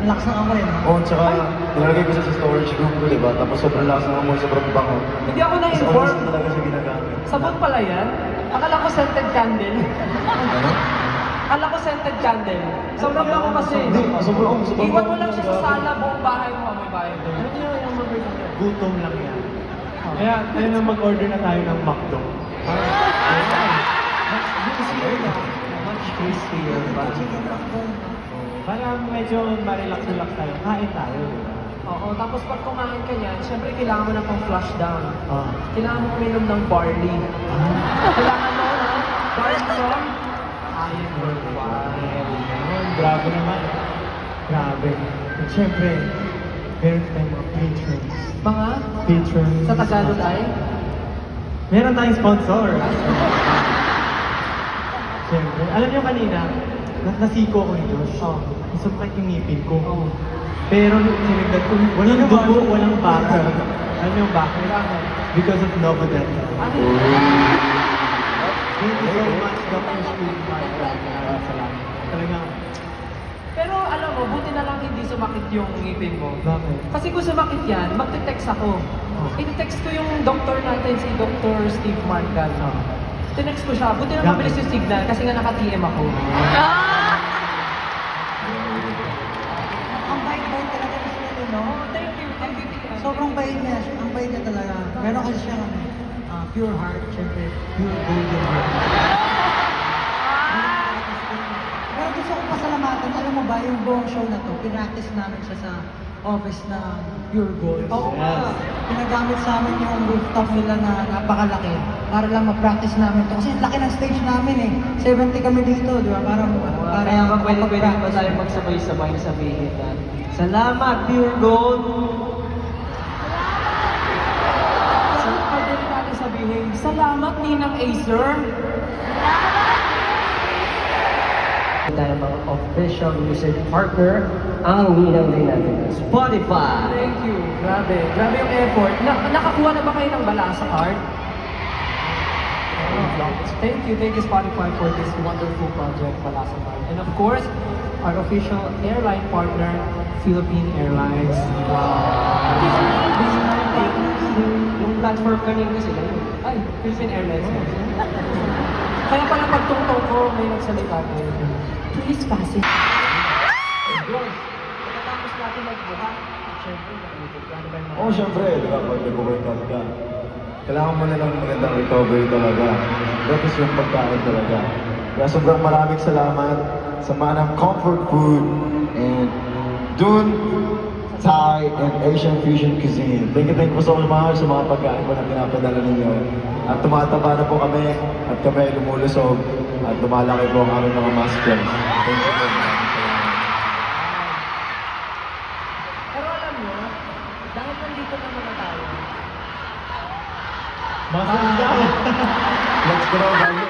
Ang lakas ng amoy, no? Oo, tsaka nilalagay ko siya sa storage room ko, diba? Tapos sobrang lakas ng amoy, sobrang bango. Hindi ako Sa na-inform. oras talaga siya ginagamit. Sabon pala yan? Akala ko scented candle. Ano? Akala ko scented candle. Sobrang bango kasi. Hindi, sobrang Iwan mo lang siya sa sala, buong bahay mo, may bahay doon. Ano niyo yung mga gutom lang yan. Kaya tayo na mag-order na tayo ng McDo. Much crispier pa. Para medyo ma-relax-relax tayo. Kain tayo, di ba? Oo, tapos pag kumain ka niyan, syempre kailangan mo na pang flush down. Ah. Kailangan mo uminom ng barley. Kailangan mo, no? Barley from iron worldwide. Ayun, grabe naman. Grabe. At syempre, meron tayong mga patrons. Mga? Patrons. Sa Tagalog ay? Meron tayong sponsor. Siyempre. Alam niyo kanina, nasiko ko ni Josh. Oh. Nasakit yung ngipin ko. Oh. Pero sinigdan ko, walang dugo, walang baka. Alam niyo bakit? Because of Novodet. Ano? Thank you so much, Dr. Steve Martin. Salamat. Talagang, Pero alam mo, buti na lang hindi sumakit yung ngipin mo. bakit? Kasi kung sumakit yan, magte-text ako. I-text ko yung doktor natin, si Dr. Steve Margan. Tinext ko siya, buti na mabilis yung signal kasi nga naka-TM ako. Ang bait-bait talaga ni Sir, no? Thank you, thank you. Sobrang bait niya. Ang bait niya talaga. Meron kasi siyang pure heart, syempre, pure golden heart. Pero gusto kong pasalamatan, alam mo ba, yung buong show na to, pinractice namin siya sa office na Pure Gold. Oo nga. Pinagamit sa amin yung rooftop nila na napakalaki para lang ma-practice namin to. Kasi ang laki ng stage namin eh. 70 kami dito, di ba? Para Kaya ba pwede pa tayo magsabay-sabay na sabihin na salamat, Pure Gold! Pwede rin natin sabihin, salamat, Ninang Acer! Tayo mga official music partner, ang ninang din natin, Spotify. Thank you. Grabe. Grabe yung effort. Nakakuha na ba kayo ng balasa card? Thank you Spotify for this wonderful project, Balasa Card. And of course, our official airline partner, Philippine Airlines. Wow. Yung platform kanina sila yun. Ay, Philippine Airlines. Kaya pala pagtungtong ko, may nagsalita ko. Please pass it. Pagkatapos natin magbuha, syempre, nakalimutan ka. Ano ba yung mga... Oo, syempre, di ba? Pag nag-workout ka, kailangan mo na ng magandang recovery talaga. That is yung pagkain talaga. Kaya sobrang maraming salamat sa manang comfort food and Dun Thai and Asian Fusion Cuisine. Thank you so much sa mga pagkain ko na pinapadala ninyo. At tumataba na po kami at kami ay lumulusog at lumalaki po ang aming mga muscles. Thank you po. Maraming salamat. Pero alam nyo, dahil nandito na mga tayo, Masaya. Let's go, bago.